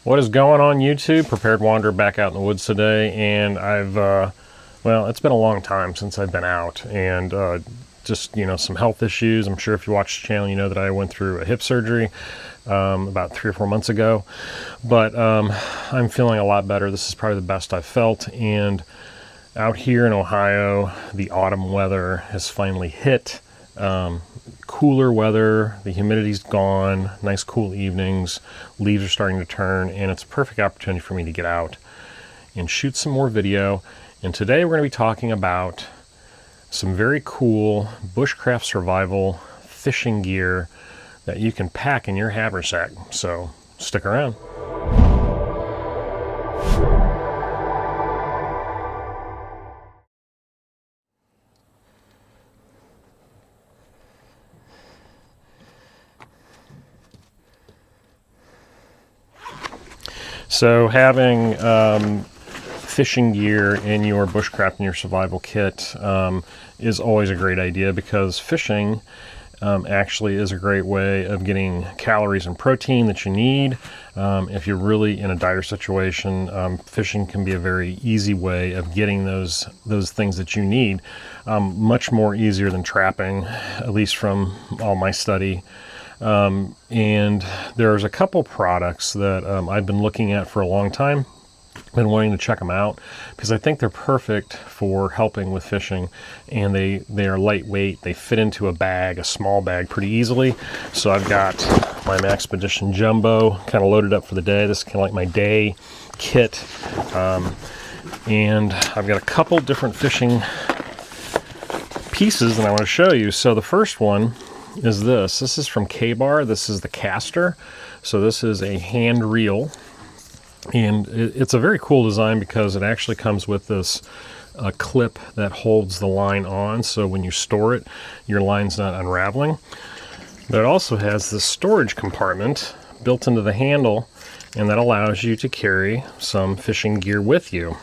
What is going on YouTube? Prepared Wanderer back out in the woods today, and well, it's been a long time since I've been out, and just, some health issues. I'm sure if you watch the channel, you know that I went through a hip surgery about 3 or 4 months ago, but I'm feeling a lot better. This is probably the best I've felt, and out here in Ohio, the autumn weather has finally hit. Cooler weather, the humidity's gone, nice cool evenings, leaves are starting to turn, and it's a perfect opportunity for me to get out and shoot some more video. And today we're going to be talking about some very cool bushcraft survival fishing gear that you can pack in your haversack. So stick around. So having fishing gear in your bushcraft and your survival kit is always a great idea, because fishing actually is a great way of getting calories and protein that you need. If you're really in a dire situation, fishing can be a very easy way of getting those things that you need. Much more easier than trapping, at least from all my study. And there's a couple products that I've been looking at for a long time. Been wanting to check them out because I think they're perfect for helping with fishing, and they are lightweight. They fit into a bag, a small bag, pretty easily. So I've got my MAXPEDITION Jumbo kind of loaded up for the day. This is kind of like my day kit, and I've got a couple different fishing pieces that I want to show you. So the first one is this. This is from Kabar. This is the Kaster. So this is a hand reel, and it's a very cool design because it actually comes with this clip that holds the line on, so when you store it, your line's not unraveling. But it also has this storage compartment built into the handle, and that allows you to carry some fishing gear with you.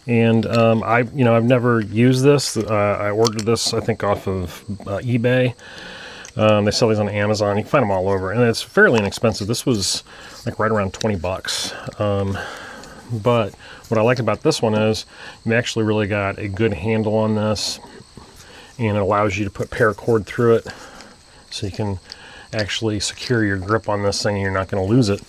And I've never used this. I ordered this, I think, off of eBay. They sell these on Amazon. You can find them all over, and it's fairly inexpensive. This was like right around 20 bucks. But what I liked about this one is you actually really got a good handle on this, and it allows you to put paracord through it, so you can actually secure your grip on this thing and you're not going to lose it.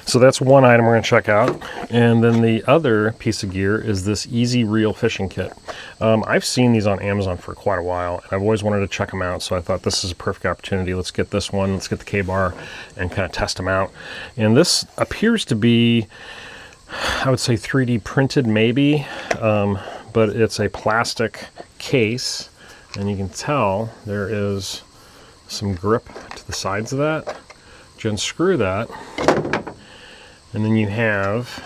So that's one item we're going to check out. And then the other piece of gear is this Easy Reel fishing kit. I've seen these on Amazon for quite a while, and I've always wanted to check them out, so I thought this is a perfect opportunity. Let's get this one, let's get the K-Bar, and kind of test them out. And this appears to be, I would say 3D printed maybe, but it's a plastic case, and you can tell there is some grip to the sides of that. You unscrew that, and then you have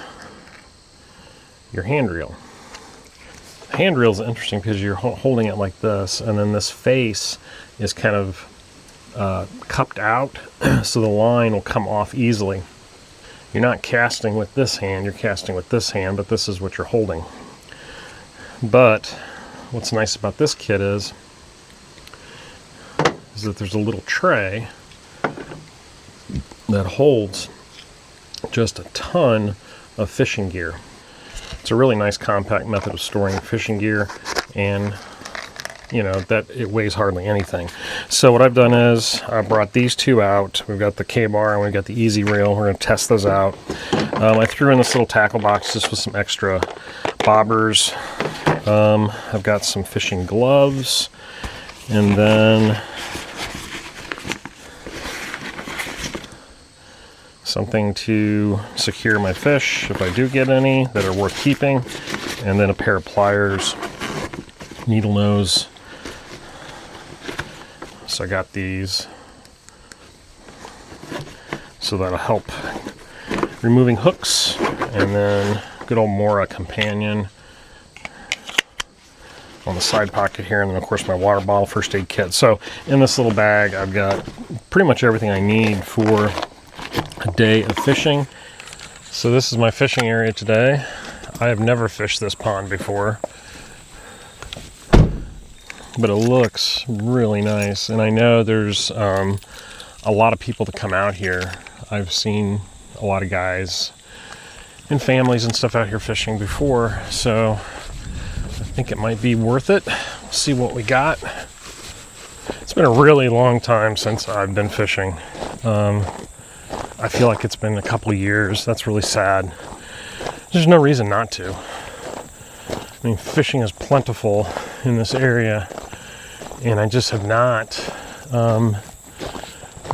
your hand reel. The hand reel is interesting because you're holding it like this, and then this face is kind of cupped out, so the line will come off easily. You're not casting with this hand, you're casting with this hand, but this is what you're holding. But what's nice about this kit is that there's a little tray that holds just a ton of fishing gear. It's a really nice compact method of storing fishing gear, and that it weighs hardly anything. So what I've done is I brought these two out. We've got the K-Bar and we've got the Easy Reel. We're going to test those out. I threw in this little tackle box just with some extra bobbers. I've got some fishing gloves, and then something to secure my fish if I do get any that are worth keeping, and then a pair of pliers, needle nose. So I got these, so that'll help removing hooks, and then good old Mora companion on the side pocket here, and then of course my water bottle, first aid kit. So in this little bag I've got pretty much everything I need for a day of fishing. So this is my fishing area today. I have never fished this pond before, but it looks really nice, and I know there's a lot of people that come out here. I've seen a lot of guys and families and stuff out here fishing before, so I think it might be worth it. We'll see what we got. It's been a really long time since I've been fishing. I feel like it's been a couple years. That's really sad. There's no reason not to. I mean, fishing is plentiful in this area, and I just have not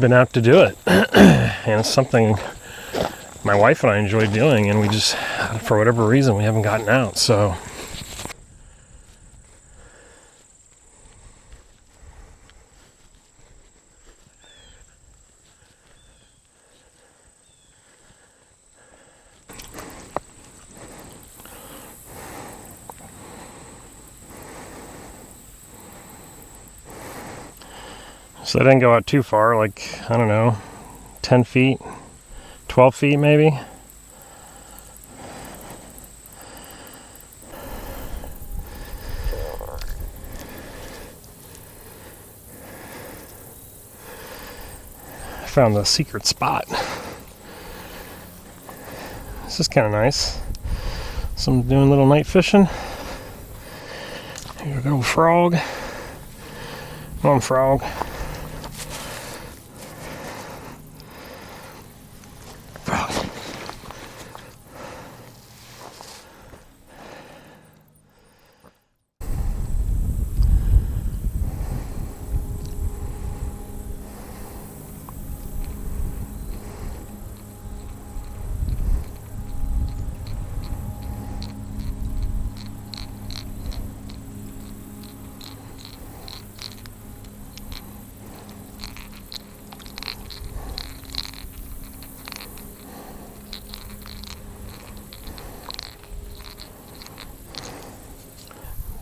been out to do it. And it's something my wife and I enjoy doing, and we just, for whatever reason, we haven't gotten out. So I didn't go out too far, like, I don't know, 10 feet, 12 feet maybe. I found the secret spot. This is kind of nice. So I'm doing a little night fishing. Here we go, frog. Come on, frog.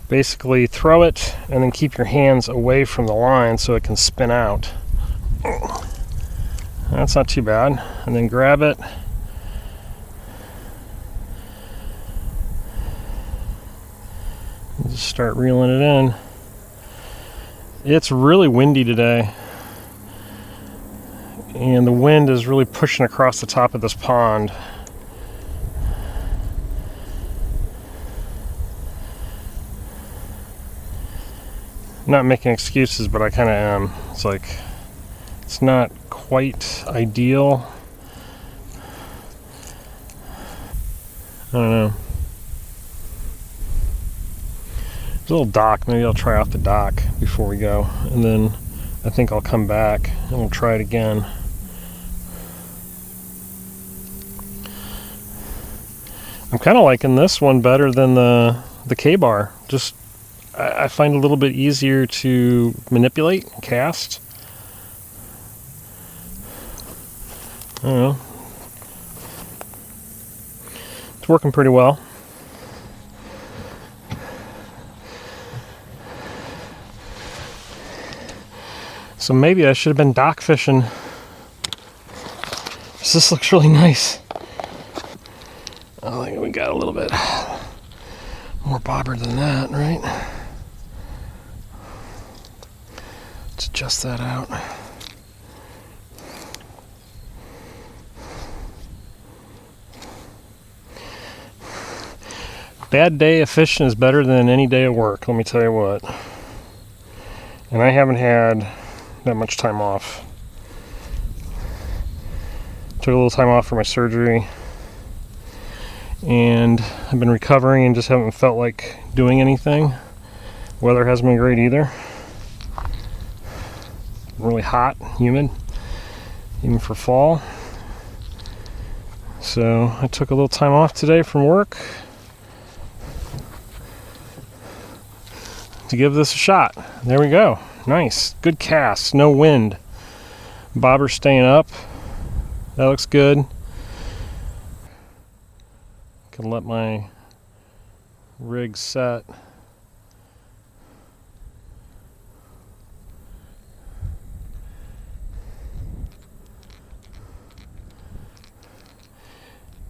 Basically throw it and then keep your hands away from the line so it can spin out. That's not too bad. And then grab it. And just start reeling it in. It's really windy today, and the wind is really pushing across the top of this pond. Not making excuses, but I kind of am. It's like, it's not quite ideal. I don't know. There's a little dock. Maybe I'll try out the dock before we go, and then I think I'll come back and we'll try it again. I'm kind of liking this one better than the Kabar. Just I find it a little bit easier to manipulate and cast. I don't know. It's working pretty well. So maybe I should have been dock fishing. This looks really nice. I think we got a little bit more bobber than that, right? Let's adjust that out. Bad day of fishing is better than any day of work, let me tell you what. And I haven't had that much time off. Took a little time off for my surgery, and I've been recovering and just haven't felt like doing anything. Weather hasn't been great either. Really hot, humid, even for fall. So I took a little time off today from work to give this a shot. There we go. Nice. Good cast. No wind. Bobber staying up. That looks good. Can let my rig set.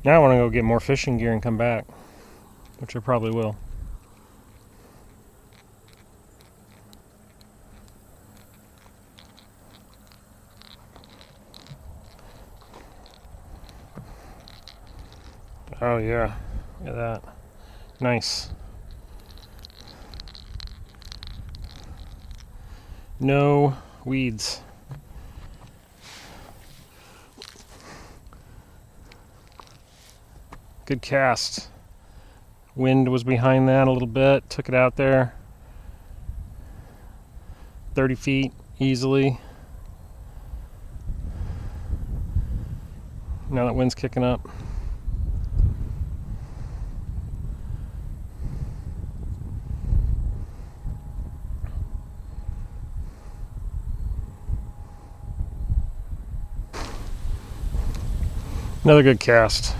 Now I want to go get more fishing gear and come back, which I probably will. Oh yeah, look at that. Nice. No weeds. Good cast. Wind was behind that a little bit, took it out there. 30 feet easily. Now that wind's kicking up. Another good cast.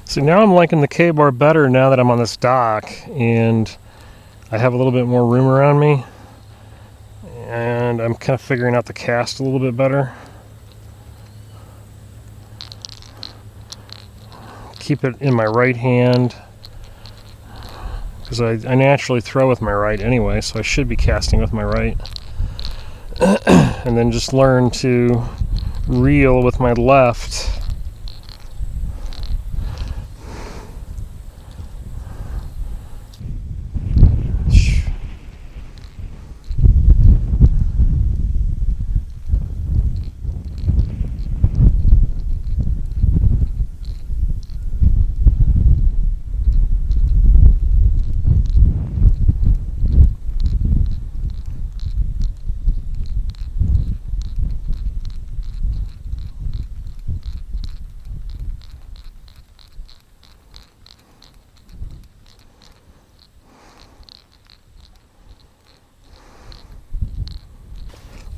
So now I'm liking the Kabar better now that I'm on this dock and I have a little bit more room around me, and I'm kind of figuring out the cast a little bit better. Keep it in my right hand because I naturally throw with my right anyway, so I should be casting with my right. And then just learn to reel with my left.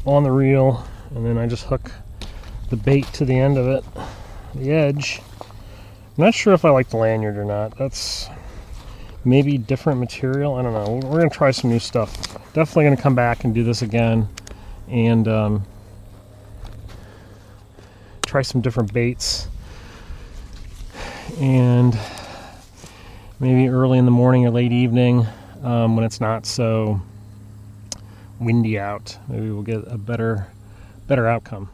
On the reel, and then I just hook the bait to the end of it, the edge. I'm not sure if I like the lanyard or not. That's maybe different material. I don't know. We're gonna try some new stuff. Definitely gonna come back and do this again, and try some different baits. And maybe early in the morning or late evening, when it's not so windy out, maybe we'll get a better outcome.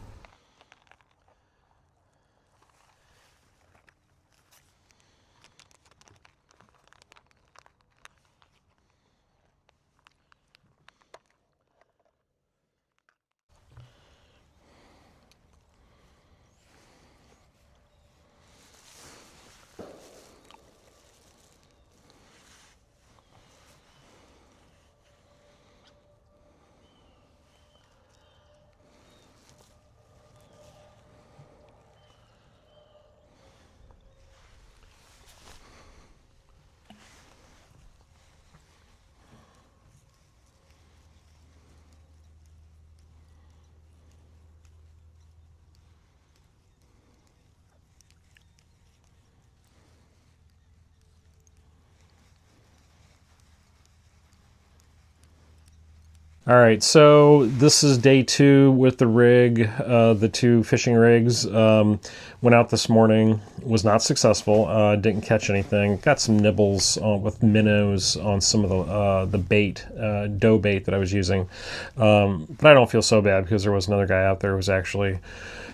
All right, so this is day 2 with the rig, the 2 fishing rigs. Went out this morning, was not successful, didn't catch anything. Got some nibbles with minnows on some of the bait, dough bait that I was using. But I don't feel so bad because there was another guy out there who was actually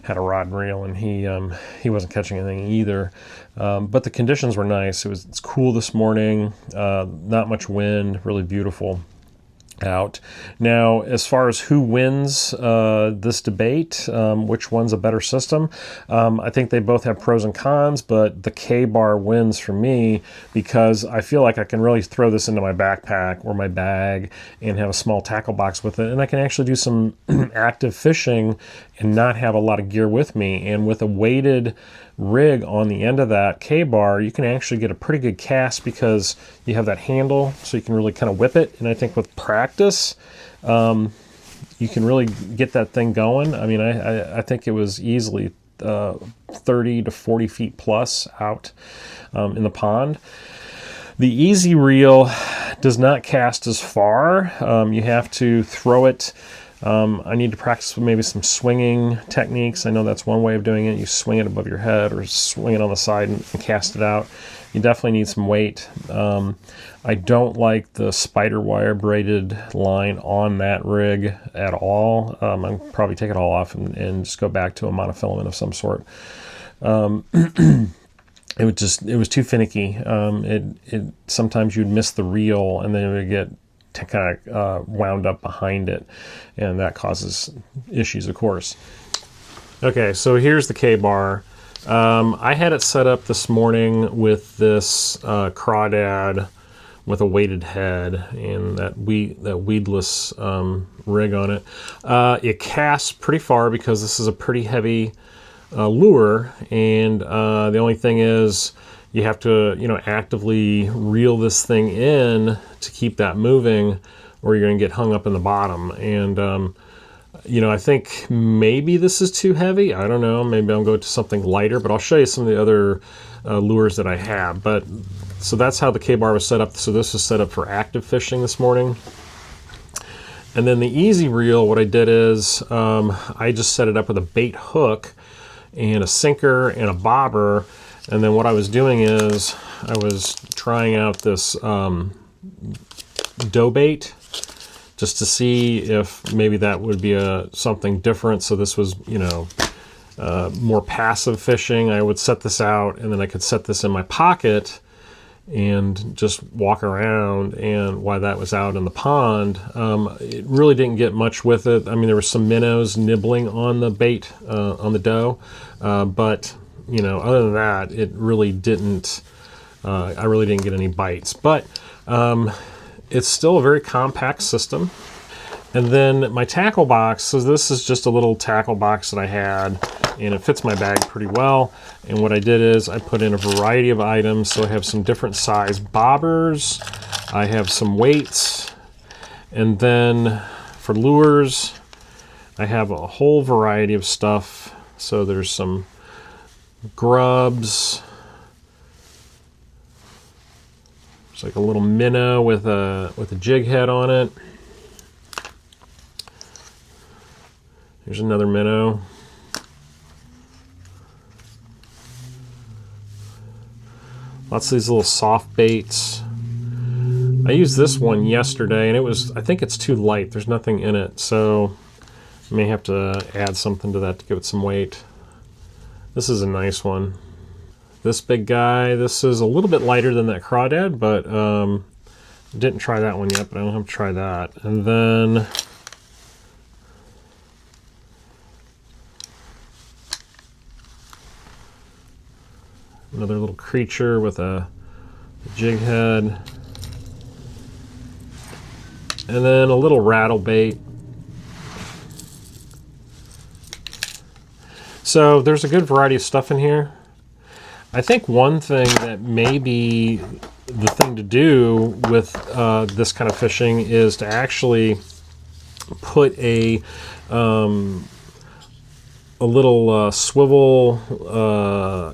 had a rod and reel, and he wasn't catching anything either. But the conditions were nice. It's cool this morning, not much wind, really beautiful out. Now, as far as who wins this debate, which one's a better system, I think they both have pros and cons, but the K-bar wins for me because I feel like I can really throw this into my backpack or my bag and have a small tackle box with it, and I can actually do some active fishing and not have a lot of gear with me. And with a weighted rig on the end of that K-bar, you can actually get a pretty good cast because you have that handle, so you can really kind of whip it. And I think with practice, you can really get that thing going. I mean, I think it was easily 30 to 40 feet plus out in the pond. The easy reel does not cast as far. You have to throw it. I need to practice with maybe some swinging techniques. I know that's one way of doing it. You swing it above your head or swing it on the side and cast it out. You definitely need some weight. I don't like the spider wire braided line on that rig at all. I'll probably take it all off and just go back to a monofilament of some sort. It was too finicky. Sometimes you'd miss the reel and then it would get kind of wound up behind it, and that causes issues, of course. Okay, so here's the K-bar. I had it set up this morning with this crawdad with a weighted head and that weedless rig on it. It casts pretty far because this is a pretty heavy lure, and the only thing is you have to, actively reel this thing in to keep that moving, or you're going to get hung up in the bottom. And I think maybe this is too heavy. I don't know. Maybe I'll go to something lighter, but I'll show you some of the other lures that I have. But so that's how the K-bar was set up. So this is set up for active fishing this morning. And then the easy reel, what I did is I just set it up with a bait hook and a sinker and a bobber. And then what I was doing is I was trying out this dough bait just to see if maybe that would be something different. So this was, more passive fishing. I would set this out and then I could set this in my pocket and just walk around, and while that was out in the pond, it really didn't get much with it. I mean, there were some minnows nibbling on the bait, on the dough, but other than that, it really didn't, I really didn't get any bites. But it's still a very compact system. And then my tackle box, so this is just a little tackle box that I had, and it fits my bag pretty well. And what I did is I put in a variety of items. So I have some different size bobbers, I have some weights, and then for lures, I have a whole variety of stuff. So there's some grubs. It's like a little minnow with a jig head on it. Here's another minnow. Lots of these little soft baits. I used this one yesterday and I think it's too light. There's nothing in it, so I may have to add something to that to give it some weight. This is a nice one. This big guy, this is a little bit lighter than that crawdad, but didn't try that one yet, but I don't have to try that. And then another little creature with a jig head. And then a little rattle bait. So there's a good variety of stuff in here. I think one thing that may be the thing to do with this kind of fishing is to actually put a little swivel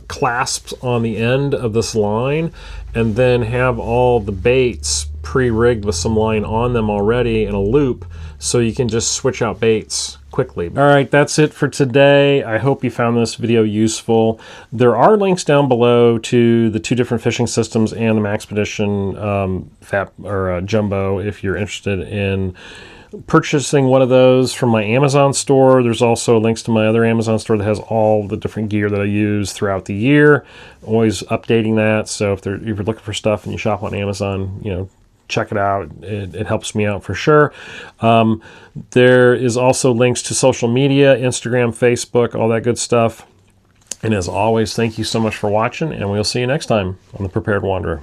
clasp on the end of this line, and then have all the baits pre-rigged with some line on them already in a loop, so you can just switch out baits quickly. All right, that's it for today. I hope you found this video useful. There are links down below to the two different fishing systems and the MAXPEDITION Jumbo if you're interested in purchasing one of those from my Amazon store. There's also links to my other Amazon store that has all the different gear that I use throughout the year. Always updating that, so if you're looking for stuff and you shop on Amazon, check it out. It helps me out for sure. There is also links to social media, Instagram, Facebook, all that good stuff. And as always, thank you so much for watching, and we'll see you next time on The Prepared Wanderer.